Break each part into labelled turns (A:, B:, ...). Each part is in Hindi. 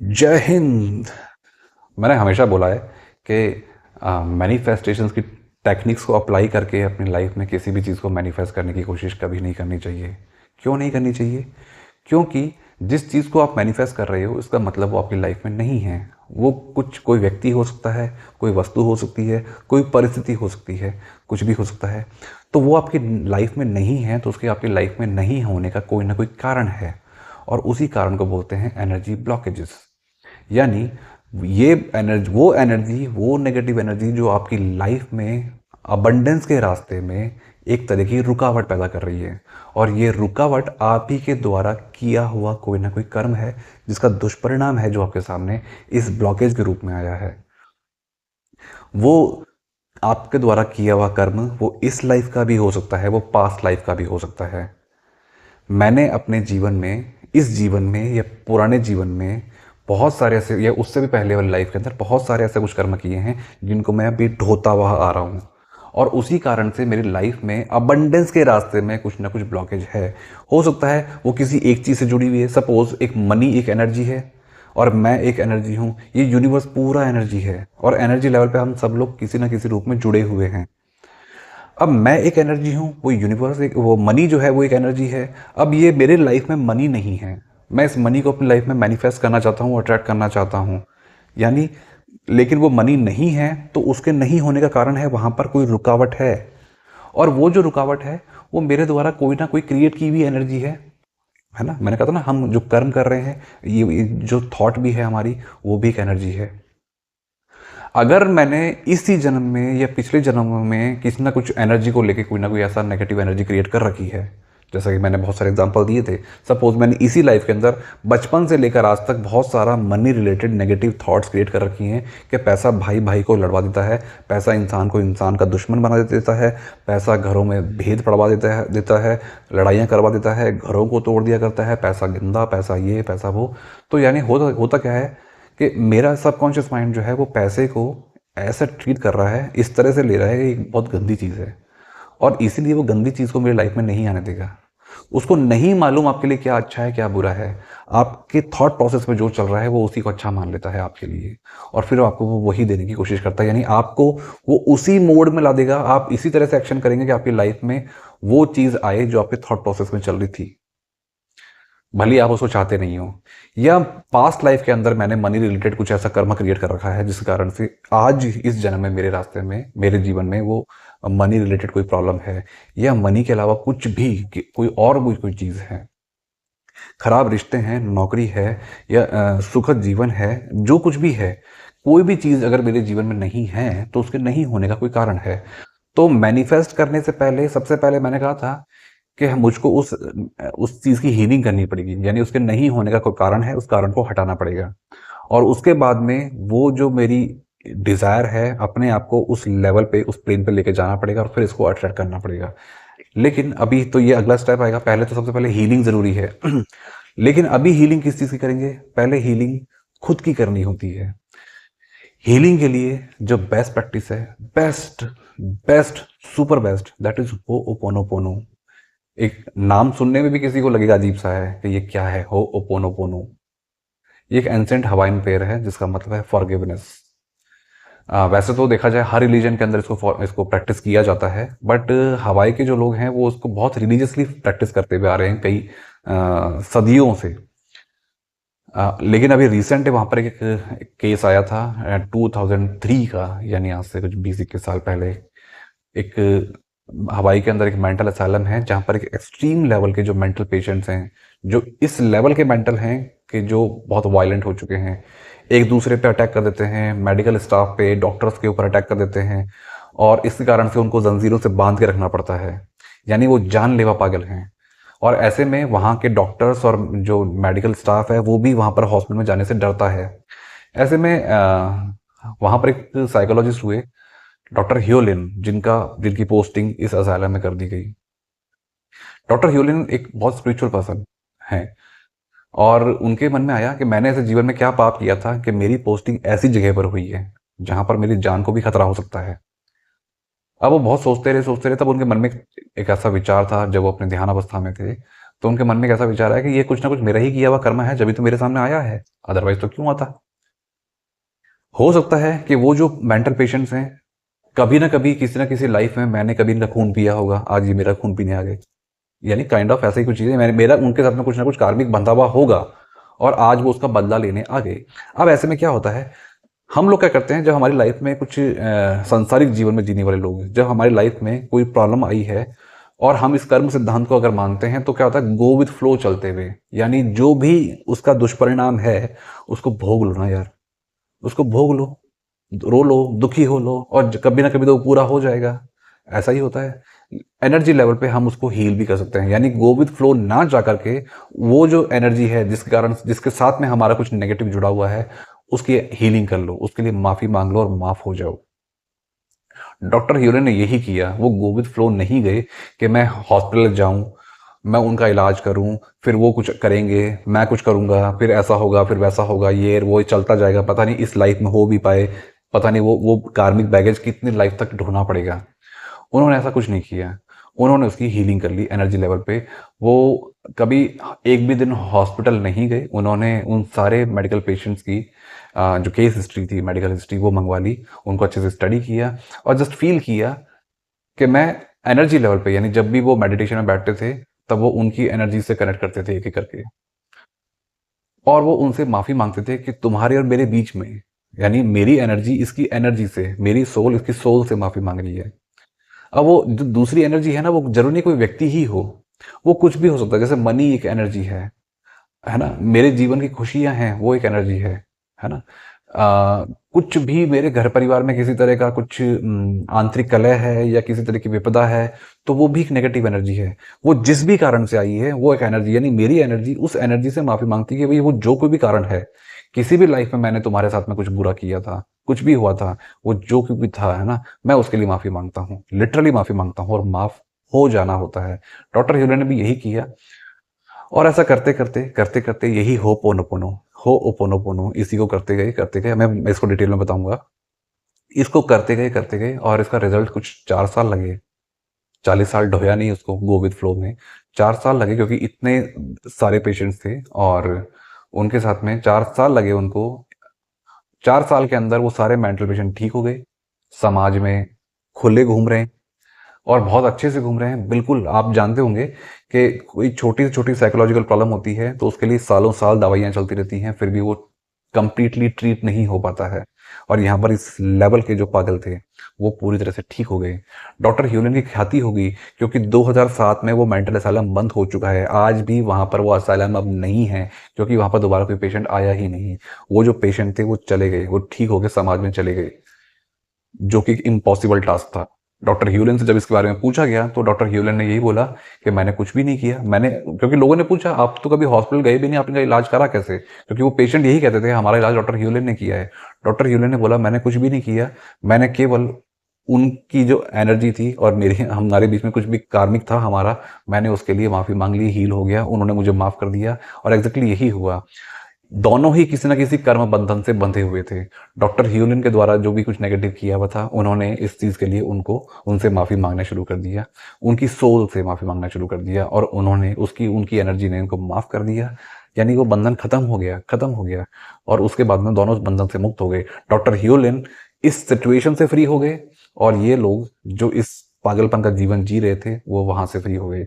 A: जय हिंद। मैंने हमेशा बोला है कि मैनिफेस्टेशंस की टेक्निक्स को अप्लाई करके अपनी लाइफ में किसी भी चीज़ को मैनिफेस्ट करने की कोशिश कभी नहीं करनी चाहिए। क्यों नहीं करनी चाहिए? क्योंकि जिस चीज़ को आप मैनिफेस्ट कर रहे हो इसका मतलब वो आपकी लाइफ में नहीं है। वो कोई व्यक्ति हो सकता है, कोई वस्तु हो सकती है, कोई परिस्थिति हो सकती है, कुछ भी हो सकता है। तो वो आपकी लाइफ में नहीं है तो उसके आपकी लाइफ में नहीं होने का कोई ना कोई कारण है, और उसी कारण को बोलते हैं एनर्जी ब्लॉकेजेस। यानी ये एनर्जी, वो नेगेटिव एनर्जी जो आपकी लाइफ में अबंडेंस के रास्ते में एक तरह की रुकावट पैदा कर रही है। और ये रुकावट आप ही के द्वारा किया हुआ कोई ना कोई कर्म है, जिसका दुष्परिणाम है जो आपके सामने इस ब्लॉकेज के रूप में आया है। वो आपके द्वारा किया हुआ कर्म वो इस लाइफ का भी हो सकता है, वो पास्ट लाइफ का भी हो सकता है। मैंने अपने जीवन में, इस जीवन में या पुराने जीवन में बहुत सारे ऐसे, या उससे भी पहले वाली लाइफ के अंदर बहुत सारे ऐसे कुछ कर्म किए हैं जिनको मैं अभी ढोता हुआ आ रहा हूँ। और उसी कारण से मेरी लाइफ में अबंडेंस के रास्ते में कुछ ना कुछ ब्लॉकेज है। हो सकता है वो किसी एक चीज़ से जुड़ी हुई है। सपोज एक मनी एक एनर्जी है और मैं एक एनर्जी हूँ। ये यूनिवर्स पूरा एनर्जी है और एनर्जी लेवल पे हम सब लोग किसी ना किसी रूप में जुड़े हुए हैं। अब मैं एक एनर्जी हूँ, वो यूनिवर्स एक, वो मनी जो है वो एक एनर्जी है। अब ये मेरे लाइफ में मनी नहीं है, मैं इस मनी को अपनी लाइफ में मैनिफेस्ट करना चाहता हूँ, अट्रैक्ट करना चाहता हूँ। यानी लेकिन वो मनी नहीं है तो उसके नहीं होने का कारण है वहाँ पर कोई रुकावट है। और वो जो रुकावट है वो मेरे द्वारा कोई ना कोई क्रिएट की हुई एनर्जी है ना। मैंने कहा था ना, हम जो कर्म कर रहे हैं, ये जो थॉट भी है हमारी, वो भी एक एनर्जी है। अगर मैंने इसी जन्म में या पिछले जन्म में किसी ना कुछ एनर्जी को लेके कोई ना कोई ऐसा नेगेटिव एनर्जी क्रिएट कर रखी है, जैसा कि मैंने बहुत सारे एग्जांपल दिए थे। सपोज मैंने इसी लाइफ के अंदर बचपन से लेकर आज तक बहुत सारा money related negative thoughts create कर रखी हैं कि पैसा भाई भाई को लड़वा देता है, पैसा इंसान को इंसान का दुश्मन बना देता है, पैसा घरों में भेद पड़वा देता है, लड़ाइयाँ करवा देता है, घरों को तोड़ दिया करता है, पैसा गंदा, पैसा ये, पैसा वो। तो यानी होता क्या है कि मेरा सबकॉन्शियस माइंड जो है वो पैसे को ऐसा ट्रीट कर रहा है, इस तरह से ले रहा है कि एक बहुत गंदी चीज़ है। और इसीलिए वो गंदी चीज़ को मेरी लाइफ में नहीं आने देगा। उसको नहीं मालूम आपके लिए क्या अच्छा है क्या बुरा है। आपके थॉट प्रोसेस में जो चल रहा है वो उसी को अच्छा मान लेता है आपके लिए, और फिर आपको वो वही देने की कोशिश करता है। यानी आपको वो उसी मोड में ला देगा। आप इसी तरह से एक्शन करेंगे कि आपकी लाइफ में वो चीज़ आए जो आपके थॉट प्रोसेस में चल रही थी, भले आप उसको चाहते नहीं हो। या पास्ट लाइफ के अंदर मैंने मनी रिलेटेड कुछ ऐसा कर्म क्रिएट कर रखा है जिस कारण से आज इस जन्म में मेरे रास्ते में, मेरे जीवन में वो मनी रिलेटेड कोई प्रॉब्लम है, या मनी के अलावा कुछ भी कोई और कोई चीज़ है, खराब रिश्ते हैं, नौकरी है, या सुखद जीवन है, जो कुछ भी है, कोई भी चीज़ अगर मेरे जीवन में नहीं है तो उसके नहीं होने का कोई कारण है। तो मैनिफेस्ट करने से पहले, सबसे पहले मैंने कहा था कि मुझको उस चीज़ की हीलिंग करनी पड़ेगी। यानी उसके नहीं होने का कोई कारण है, उस कारण को हटाना पड़ेगा। और उसके बाद में वो जो मेरी डिज़ायर है, अपने आप को उस लेवल पे, उस प्लेन पे लेके जाना पड़ेगा और फिर इसको अट्रैक्ट करना पड़ेगा। लेकिन अभी तो ये अगला स्टेप आएगा। पहले तो सबसे पहले हीलिंग ज़रूरी है लेकिन अभी हीलिंग किस चीज़ की करेंगे? पहले हीलिंग खुद की करनी होती है। हीलिंग के लिए जो बेस्ट प्रैक्टिस है, best best super best, that is ho'oponopono. एक नाम सुनने में भी किसी को लगेगा अजीब सा है कि ये क्या है, होओपोनोपोनो। ये एक एंसेंट हवाइन पेयर है जिसका मतलब है फॉरगिवनेस। वैसे तो देखा जाए हर रिलीजन के अंदर इसको प्रैक्टिस किया जाता है, बट हवाई के जो लोग हैं वो उसको बहुत रिलीजियसली प्रैक्टिस करते हुए आ रहे हैं कई सदियों से। लेकिन अभी रिसेंट वहाँ पर एक केस आया था 2003 का, यानी आज से कुछ 20-21 साल पहले। एक हवाई के अंदर एक मेंटल असाइलम है जहाँ पर एक एक्सट्रीम लेवल के जो मेंटल पेशेंट्स हैं, जो इस लेवल के मेंटल हैं कि जो बहुत वायलेंट हो चुके हैं, एक दूसरे पे अटैक कर देते हैं, मेडिकल स्टाफ पे, डॉक्टर्स के ऊपर अटैक कर देते हैं, और इसके कारण से उनको जंजीरों से बांध के रखना पड़ता है। यानी वो जानलेवा पागल हैं। और ऐसे में वहाँ के डॉक्टर्स और जो मेडिकल स्टाफ है वो भी वहाँ पर हॉस्पिटल में जाने से डरता है। ऐसे में वहाँ पर एक साइकोलॉजिस्ट हुए, डॉक्टर ह्योलिन, जिनकी पोस्टिंग इस असाइलम में कर दी गई। डॉक्टर ह्योलिन एक बहुत स्पिरिचुअल पर्सन है, और उनके मन में आया कि मैंने ऐसे जीवन में क्या पाप किया था कि मेरी पोस्टिंग ऐसी जगह पर हुई है जहाँ पर मेरी जान को भी खतरा हो सकता है। अब वो बहुत सोचते रहे, तब उनके मन में एक ऐसा विचार था जब वो अपने ध्यान अवस्था में थे। तो उनके मन में कैसा विचार आया कि ये कुछ ना कुछ मेरा ही किया हुआ कर्म है, जब भी तो मेरे सामने आया है, अदरवाइज तो क्यों आता। हो सकता है कि वो जो मेंटल पेशेंट्स हैं, कभी ना कभी किसी ना किसी लाइफ में मैंने कभी इनका खून पिया होगा, आज ये मेरा खून पीने आ गए, यानी काइंड ऑफ ऐसी कुछ चीज़ें, मैंने मेरा उनके साथ में कुछ ना कुछ कार्मिक बंधा हुआ होगा और आज वो उसका बदला लेने आ गए। अब ऐसे में क्या होता है, हम लोग क्या करते हैं, जब हमारी लाइफ में कुछ सांसारिक जीवन में जीने वाले लोग, जब हमारी लाइफ में कोई प्रॉब्लम आई है और हम इस कर्म सिद्धांत को अगर मानते हैं, तो क्या होता है, गो विथ फ्लो चलते हुए, यानी जो भी उसका दुष्परिणाम है उसको भोग लो ना यार, उसको भोग लो, रो लो, दुखी हो लो, और कभी ना कभी तो वो पूरा हो जाएगा। ऐसा ही होता है। एनर्जी लेवल पे हम उसको हील भी कर सकते हैं, यानी गो विथ फ्लो ना जा करके वो जो एनर्जी है जिसके कारण, जिसके साथ में हमारा कुछ नेगेटिव जुड़ा हुआ है, उसकी हीलिंग कर लो, उसके लिए माफी मांग लो और माफ हो जाओ। डॉक्टर ह्यूरे ने यही किया, वो गो विथ फ्लो नहीं गए कि मैं हॉस्पिटल जाऊं, मैं उनका इलाज करूं, फिर वो कुछ करेंगे, मैं कुछ करूंगा, फिर ऐसा होगा, फिर वैसा होगा, ये वो चलता जाएगा, पता नहीं इस लाइफ में हो भी पाए, पता नहीं वो कार्मिक बैगेज कितनी लाइफ तक ढोना पड़ेगा। उन्होंने ऐसा कुछ नहीं किया। उन्होंने उसकी हीलिंग कर ली एनर्जी लेवल पे। वो कभी एक भी दिन हॉस्पिटल नहीं गए। उन्होंने उन सारे मेडिकल पेशेंट्स की जो केस हिस्ट्री थी, मेडिकल हिस्ट्री, वो मंगवा ली, उनको अच्छे से स्टडी किया और जस्ट फील किया कि मैं एनर्जी लेवल पे, यानी जब भी वो मेडिटेशन में बैठते थे तब वो उनकी एनर्जी से कनेक्ट करते थे एक एक करके, और वो उनसे माफ़ी मांगते थे कि तुम्हारे और मेरे बीच में, यानी मेरी एनर्जी इसकी एनर्जी से, मेरी सोल इसकी सोल से माफ़ी मांग रही है। अब वो जो दूसरी एनर्जी है ना, वो जरूरी नहीं कोई व्यक्ति ही हो, वो कुछ भी हो सकता है। जैसे मनी एक एनर्जी है ना, मेरे जीवन की खुशियां हैं, वो एक एनर्जी है ना। कुछ भी मेरे घर परिवार में किसी तरह का कुछ आंतरिक कलह है या किसी तरह की विपदा है, तो वो भी एक नेगेटिव एनर्जी है। वो जिस भी कारण से आई है वो एक एनर्जी, यानी मेरी एनर्जी उस एनर्जी से माफी मांगती है कि भाई वो जो कोई भी कारण है, किसी भी लाइफ में मैंने तुम्हारे साथ में कुछ बुरा किया था, कुछ भी हुआ था, वो जो कुछ भी था, है ना, मैं उसके लिए माफी मांगता हूँ, लिटरली माफी मांगता हूँ, और माफ हो जाना होता है। डॉक्टर ह्यूले ने भी यही किया, और ऐसा करते करते करते करते यही हो ओपोनोपोनो, इसी को करते गए, मैं इसको डिटेल में बताऊंगा। इसको करते गए और इसका रिजल्ट कुछ 4 साल लगे। 40 साल ढोया नहीं उसको गो विथ फ्लो में, 4 साल लगे, क्योंकि इतने सारे पेशेंट्स थे और उनके साथ में 4 साल लगे उनको। 4 साल के अंदर वो सारे मेंटल पेशेंट ठीक हो गए, समाज में खुले घूम रहे हैं और बहुत अच्छे से घूम रहे हैं। बिल्कुल, आप जानते होंगे कि कोई छोटी से छोटी साइकोलॉजिकल प्रॉब्लम होती है तो उसके लिए सालों साल दवाइयाँ चलती रहती हैं, फिर भी वो कंप्लीटली ट्रीट नहीं हो पाता है। और यहाँ पर इस लेवल के जो पागल थे वो पूरी तरह से ठीक हो गए। डॉक्टर ह्यूलन की ख्याति होगी, क्योंकि 2007 में वो मेंटल असाइलम बंद हो चुका है। आज भी वहाँ पर वो असाइलम अब नहीं है, क्योंकि वहाँ पर दोबारा कोई पेशेंट आया ही नहीं। वो जो पेशेंट थे वो चले गए, वो ठीक होकर समाज में चले गए, जो कि इम्पॉसिबल टास्क था। डॉक्टर ह्यूलन से जब इसके बारे में पूछा गया तो डॉक्टर ह्यूलन ने यही बोला कि मैंने कुछ भी नहीं किया। मैंने, क्योंकि लोगों ने पूछा आप तो कभी हॉस्पिटल गए भी नहीं, आपने इलाज करा कैसे, क्योंकि वो पेशेंट यही कहते थे हमारा इलाज डॉक्टर ह्यूलन ने किया है। डॉक्टर ह्यूलन ने बोला मैंने कुछ भी नहीं किया, मैंने केवल उनकी जो एनर्जी थी और मेरी, हमारे बीच में कुछ भी कार्मिक था हमारा, मैंने उसके लिए माफ़ी मांग ली, हील हो गया, उन्होंने मुझे माफ़ कर दिया। और एग्जैक्टली यही हुआ। दोनों ही किसी न किसी कर्म बंधन से बंधे हुए थे। डॉक्टर ह्यूलिन के द्वारा जो भी कुछ नेगेटिव किया हुआ था, उन्होंने इस चीज़ के लिए उनको, उनसे माफ़ी मांगना शुरू कर दिया, उनकी सोल से माफ़ी मांगना शुरू कर दिया, और उन्होंने उसकी, उनकी एनर्जी ने उनको माफ़ कर दिया। यानी वो बंधन खत्म हो गया, खत्म हो गया, और उसके बाद में दोनों उस बंधन से मुक्त हो गए। डॉक्टर ह्यूलिन इस सिचुएशन से फ्री हो गए, और ये लोग जो इस पागलपन का जीवन जी रहे थे वो वहां से फ्री हो गए।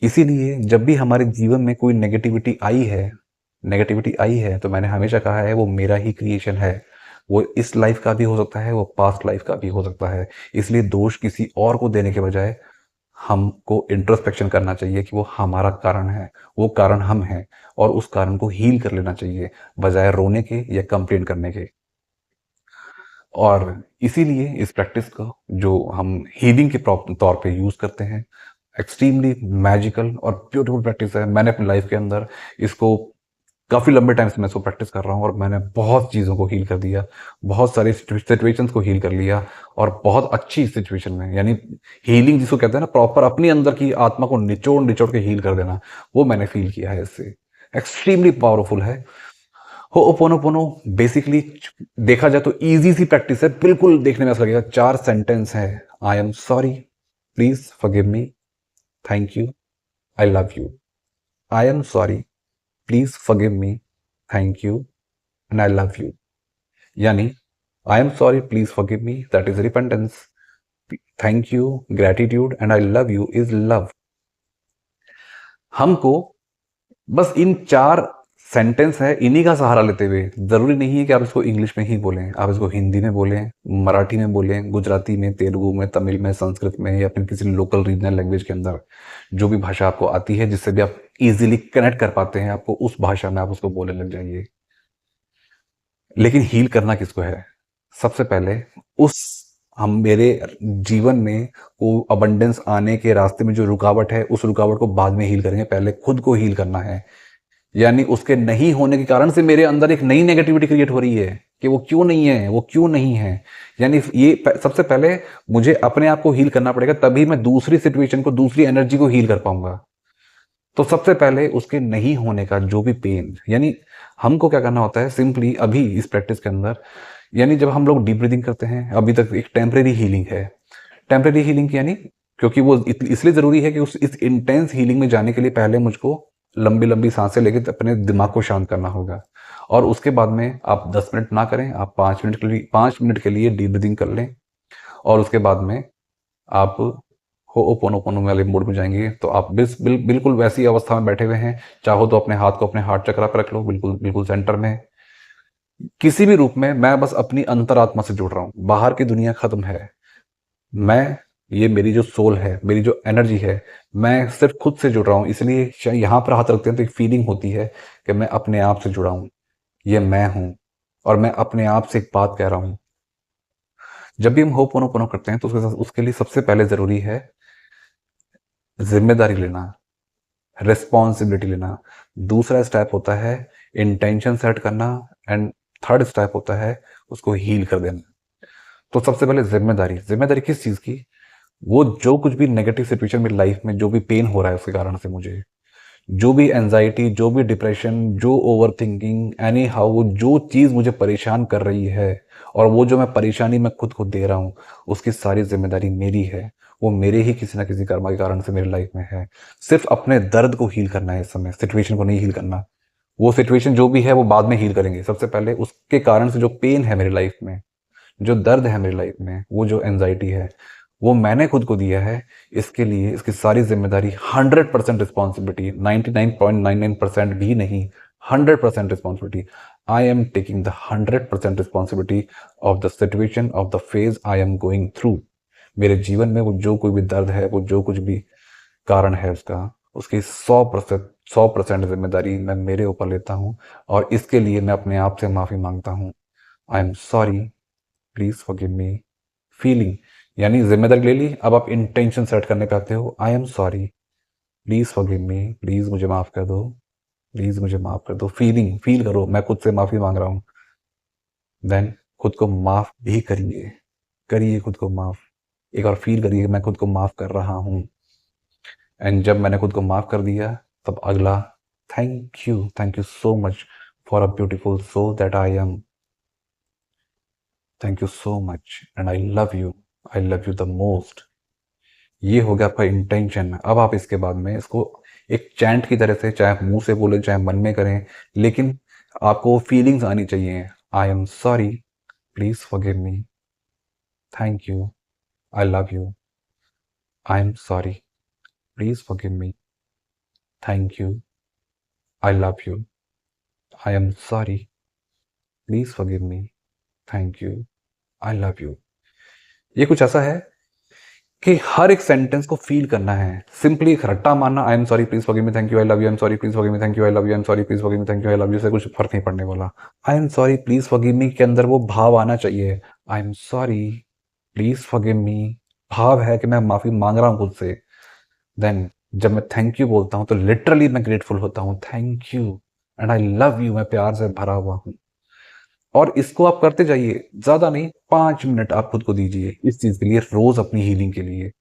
A: इसीलिए जब भी हमारे जीवन में कोई नेगेटिविटी आई है तो मैंने हमेशा कहा है वो मेरा ही क्रिएशन है। वो इस लाइफ का भी हो सकता है, वो पास्ट लाइफ का भी हो सकता है। इसलिए दोष किसी और को देने के बजाय हमको इंट्रोस्पेक्शन करना चाहिए कि वो हमारा कारण है, वो कारण हम हैं, और उस कारण को हील कर लेना चाहिए, बजाय रोने के या कंप्लेन करने के। और इसीलिए इस प्रैक्टिस को जो हम हीलिंग के तौर पे यूज़ करते हैं, एक्सट्रीमली मैजिकल और ब्यूटीफुल प्रैक्टिस है। मैंने अपनी लाइफ के अंदर इसको काफ़ी लंबे टाइम से मैं इसको प्रैक्टिस कर रहा हूँ, और मैंने बहुत चीज़ों को हील कर दिया, बहुत सारी सिचुएशंस को हील कर लिया, और बहुत अच्छी सिचुएशन में, यानी हीलिंग जिसको कहते हैं ना, प्रॉपर अपनी अंदर की आत्मा को निचोड़ निचोड़ के हील कर देना, वो मैंने फील किया है इससे। एक्सट्रीमली पावरफुल है। होओपोनोपोनो बेसिकली देखा जाए तो इजी सी प्रैक्टिस है, बिल्कुल देखने में ऐसा लगेगा 4 सेंटेंस है। I am sorry, please forgive me, thank you, I love you. I am sorry, please forgive me, thank you and I love you. यानी I am sorry, please forgive me, that is repentance. Thank you, gratitude and I love you is love. हमको बस इन 4 सेंटेंस है, इन्हीं का सहारा लेते हुए, जरूरी नहीं है कि आप इसको इंग्लिश में ही बोलें, आप इसको हिंदी में बोलें, मराठी में बोलें, गुजराती में, तेलुगु में, तमिल में, संस्कृत में, या फिर किसी लोकल रीजनल लैंग्वेज के अंदर जो भी भाषा आपको आती है, जिससे भी आप इजीली कनेक्ट कर पाते हैं, आपको उस भाषा में आप उसको बोलने लग जाइए। लेकिन हील करना किसको है? सबसे पहले उस हम मेरे जीवन में वो अबंडेंस आने के रास्ते में जो रुकावट है, उस रुकावट को बाद में हील करेंगे, पहले खुद को हील करना है। यानी उसके नहीं होने के कारण से मेरे अंदर एक नई नेगेटिविटी क्रिएट हो रही है कि वो क्यों नहीं है, वो क्यों नहीं है। यानी ये सबसे पहले मुझे अपने आप को हील करना पड़ेगा, तभी मैं दूसरी सिचुएशन को, दूसरी एनर्जी को हील कर पाऊंगा। तो सबसे पहले उसके नहीं होने का जो भी पेन, यानी हमको क्या करना होता है सिंपली अभी इस प्रैक्टिस के अंदर, यानी जब हम लोग डीप ब्रीदिंग करते हैं, अभी तक एक टेम्परेरी हीलिंग है। टेम्परेरी हीलिंग यानी क्योंकि वो इसलिए जरूरी है कि उस इस इंटेंस हीलिंग में जाने के लिए पहले मुझको लंबी लंबी सांसें लेके अपने दिमाग को शांत करना होगा। और उसके बाद में आप 10 मिनट ना करें, आप 5 मिनट के लिए डीप ब्रीदिंग कर लें। और उसके बाद में आप होओपोनोपोनो वाले मोड में जाएंगे, तो आप बिल्कुल वैसी अवस्था में बैठे हुए हैं। चाहो तो अपने हाथ को अपने हार्ट चक्र पर रख लो, बिल्कुल बिल्कुल सेंटर में। किसी भी रूप में मैं बस अपनी अंतरात्मा से जुड़ रहा हूँ, बाहर की दुनिया खत्म है। मैं, ये मेरी जो सोल है, मेरी जो एनर्जी है, मैं सिर्फ खुद से जुड़ रहा हूँ। इसलिए यहाँ पर हाथ रखते हैं तो एक फीलिंग होती है कि मैं अपने आप से जुड़ा हूँ, ये मैं हूँ, और मैं अपने आप से एक बात कह रहा हूँ। जब भी हम होपोनोपोनो करते हैं तो उसके लिए सबसे पहले जरूरी है जिम्मेदारी लेना, रिस्पॉन्सिबिलिटी लेना। दूसरा स्टेप होता है इंटेंशन सेट करना, एंड थर्ड स्टेप होता है उसको हील कर देना। तो सबसे पहले जिम्मेदारी, जिम्मेदारी किस चीज़ की? वो जो कुछ भी नेगेटिव सिचुएशन मेरी लाइफ में जो भी पेन हो रहा है उसके कारण से मुझे, जो भी एंजाइटी, जो भी डिप्रेशन, जो ओवर थिंकिंग, एनी हाउ जो चीज़ मुझे परेशान कर रही है, और वो जो मैं परेशानी मैं खुद को दे रहा हूँ, उसकी सारी जिम्मेदारी मेरी है। वो मेरे ही किसी ना किसी कर्म के कारण से मेरी लाइफ में है। सिर्फ अपने दर्द को हील करना है इस समय, सिचुएशन को नहीं हील करना। वो सिचुएशन जो भी है वो बाद में हील करेंगे। सबसे पहले उसके कारण से जो पेन है मेरी लाइफ में, जो दर्द है मेरी लाइफ में, वो जो एंजाइटी है, वो मैंने खुद को दिया है। इसके लिए इसकी सारी जिम्मेदारी, 100% रिस्पॉन्सिबिलिटी, 99.99% भी नहीं, 100% responsibility. I am taking the 100% responsibility of the situation, of the phase I am going through. मेरे जीवन में वो जो कोई भी दर्द है, वो जो कुछ भी कारण है उसका, उसकी 100% जिम्मेदारी मैं मेरे ऊपर लेता हूँ। और इसके लिए मैं अपने आप से माफ़ी मांगता हूँ। आई am sorry, please forgive me. Feeling, यानी जिम्मेदारी ले ली, अब आप इंटेंशन सेट करने पे आते हो। आई am sorry, please forgive me, please मुझे माफ कर दो, प्लीज मुझे माफ कर दो। फीलिंग, फील करो मैं खुद से माफी मांग रहा हूँ। देन खुद को माफ भी करिए, करिए खुद को माफ। एक और फील करिए मैं खुद को माफ कर रहा हूँ। एंड जब मैंने खुद को माफ कर दिया, तब अगला, thank you so much for a beautiful soul that I am. Thank you so much and I love you, I love you the most. ये हो गया आपका इंटेंशन। अब आप इसके बाद में इसको एक चैंट की तरह से, चाहे आप मुंह से बोले चाहे मन में करें, लेकिन आपको फीलिंग्स आनी चाहिए। आई am sorry, please forgive me, thank you, I love you. I am sorry, please forgive me, thank you, I love you. I am sorry, please forgive me, thank you, I love you. ये कुछ ऐसा है कि हर एक सेंटेंस को फील करना है। सिंपली एक रट्टा मारना, आई am sorry, please forgive me, thank you, I love you, I am sorry, please forgive me, thank you, I love you, I am sorry, please forgive me, thank you, I love you, से कुछ फर्क नहीं पड़ने वाला। आई एम सॉरी, प्लीज फॉरगिव मी के अंदर वो भाव आना चाहिए। आई एम सॉरी, प्लीज फॉरगिव मी, भाव है कि मैं माफी मांग रहा हूं खुद से। देन जब मैं थैंक यू बोलता हूं तो लिटरली मैं ग्रेटफुल होता हूं। Thank you and I love you, मैं प्यार से भरा हुआ हूं। और इसको आप करते जाइए, ज्यादा नहीं, 5 मिनट आप खुद को दीजिए इस चीज के लिए, रोज अपनी हीलिंग के लिए।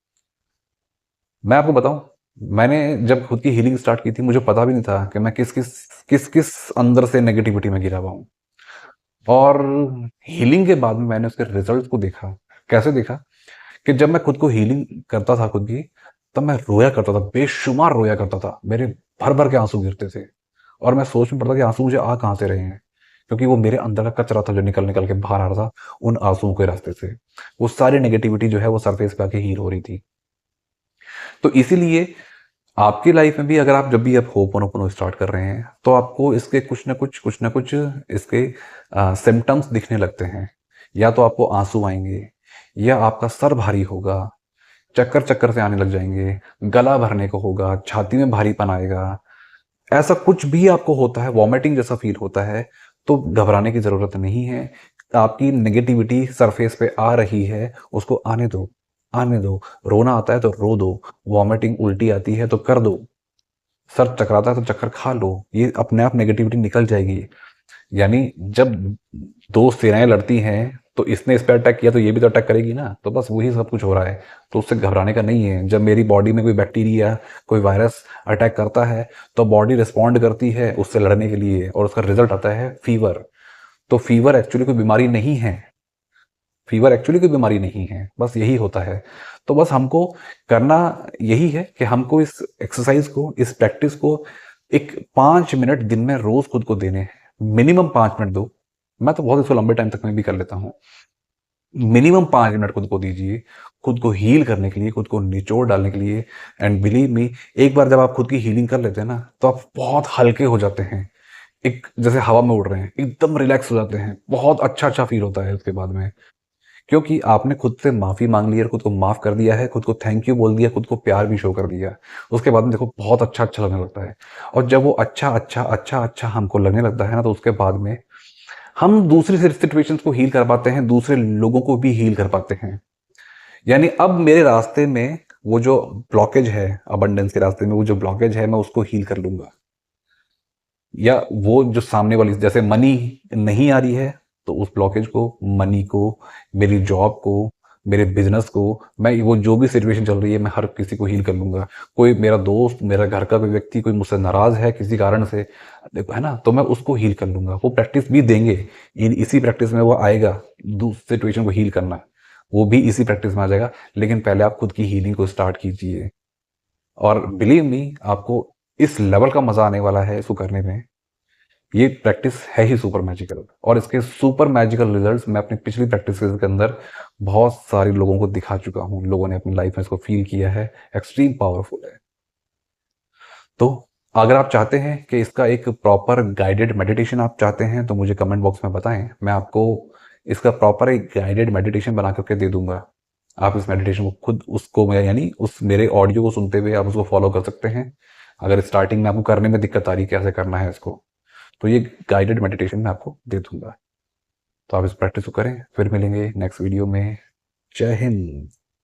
A: मैं आपको बताऊं, मैंने जब खुद की हीलिंग स्टार्ट की थी, मुझे पता भी नहीं था कि मैं किस अंदर से नेगेटिविटी में गिरा हुआ हूं। और हीलिंग के बाद में मैंने उसके रिजल्ट को देखा। कैसे देखा? कि जब मैं खुद को हीलिंग करता था खुद की, तब मैं रोया करता था, बेशुमार रोया करता था। मेरे भर भर के आंसू गिरते थे, और मैं सोच में पड़ता कि आंसू मुझे आ कहाँ से रहे हैं, क्योंकि वो मेरे अंदर का कचरा था जो निकल निकल के बाहर आ रहा था उन आंसुओं के रास्ते से। वो सारी नेगेटिविटी जो है वो सरफेस पे आके हील हो रही थी। तो इसीलिए आपकी लाइफ में भी अगर आप जब भी आप होपोनोपोनो स्टार्ट कर रहे हैं तो आपको इसके कुछ ना कुछ इसके सिम्टम्स दिखने लगते हैं। या तो आपको आंसू आएंगे, या आपका सर भारी होगा, चक्कर चक्कर से आने लग जाएंगे, गला भरने को होगा, छाती में भारीपन आएगा, ऐसा कुछ भी आपको होता है, वॉमिटिंग जैसा फील होता है, तो घबराने की ज़रूरत नहीं है। आपकी नेगेटिविटी सरफेस पे आ रही है, उसको आने दो, आने दो। रोना आता है तो रो दो, वॉमिटिंग उल्टी आती है तो कर दो, सर चकराता है तो चक्कर खा लो, ये अपने आप नेगेटिविटी निकल जाएगी। यानी जब दो सेनाएं लड़ती हैं तो इसने इस पे अटैक किया तो ये भी तो अटैक करेगी ना, तो बस वही सब कुछ हो रहा है। तो उससे घबराने का नहीं है। जब मेरी बॉडी में कोई बैक्टीरिया, कोई वायरस अटैक करता है तो बॉडी रिस्पॉन्ड करती है उससे लड़ने के लिए, और उसका रिजल्ट आता है फीवर। तो फीवर एक्चुअली कोई बीमारी नहीं है, फीवर एक्चुअली कोई बीमारी नहीं है, बस यही होता है। तो बस हमको करना यही है कि हमको इस एक्सरसाइज को, इस प्रैक्टिस को एक 5 मिनट दिन में रोज खुद को देने हैं। मिनिमम 5 मिनट दो। मैं तो बहुत इसको लंबे टाइम तक मैं भी कर लेता हूँ। मिनिमम 5 मिनट खुद को दीजिए, खुद को हील करने के लिए, खुद को निचोड़ डालने के लिए। एंड बिलीव मी, एक बार जब आप खुद की हीलिंग कर लेते हैं ना तो आप बहुत हल्के हो जाते हैं। एक जैसे हवा में उड़ रहे हैं, एकदम रिलैक्स हो जाते हैं। बहुत अच्छा अच्छा फील होता है उसके बाद में, क्योंकि आपने खुद से माफी मांग ली है, खुद को माफ कर दिया है, खुद को थैंक यू बोल दिया, खुद को प्यार भी शो कर दिया। उसके बाद में देखो बहुत अच्छा अच्छा लगने लगता है। और जब वो अच्छा अच्छा अच्छा अच्छा हमको लगने लगता है ना, तो उसके बाद में हम दूसरी सिचुएशंस को हील कर पाते हैं, दूसरे लोगों को भी हील कर पाते हैं। यानी अब मेरे रास्ते में वो जो ब्लॉकेज है, अबंडेंस के रास्ते में वो जो ब्लॉकेज है, मैं उसको हील कर लूंगा। या वो जो सामने वाली, जैसे मनी नहीं आ रही है, तो उस ब्लॉकेज को, मनी को, मेरी जॉब को, मेरे बिजनेस को, मैं वो जो भी सिचुएशन चल रही है मैं हर किसी को हील कर लूंगा। कोई मेरा दोस्त, मेरा घर का कोई व्यक्ति कोई मुझसे नाराज है किसी कारण से, देखो है ना, तो मैं उसको हील कर लूंगा। वो प्रैक्टिस भी देंगे, इसी प्रैक्टिस में वो आएगा, सिचुएशन को हील करना, वो भी इसी प्रैक्टिस में आ जाएगा। लेकिन पहले आप खुद की हीलिंग को स्टार्ट कीजिए, और बिलीव मी, आपको इस लेवल का मजा आने वाला है इसको करने में। ये प्रैक्टिस है ही सुपर मैजिकल, और इसके सुपर मैजिकल रिजल्ट्स मैं अपनी पिछली प्रैक्टिस के अंदर बहुत सारे लोगों को दिखा चुका हूँ। लोगों ने अपनी लाइफ में इसको फील किया है, एक्सट्रीम पावरफुल है। तो अगर आप चाहते हैं कि इसका एक प्रॉपर गाइडेड मेडिटेशन आप चाहते हैं तो मुझे कमेंट बॉक्स में बताएं, मैं आपको इसका प्रॉपर एक गाइडेड मेडिटेशन बना करके दे दूंगा। आप इस मेडिटेशन को खुद उसको यानी उस मेरे ऑडियो को सुनते हुए आप उसको फॉलो कर सकते हैं। अगर स्टार्टिंग में आपको करने में दिक्कत आ रही है कैसे करना है इसको, तो ये गाइडेड मेडिटेशन मैं आपको दे दूंगा। तो आप इस प्रैक्टिस को करें, फिर मिलेंगे नेक्स्ट वीडियो में। जय हिंद।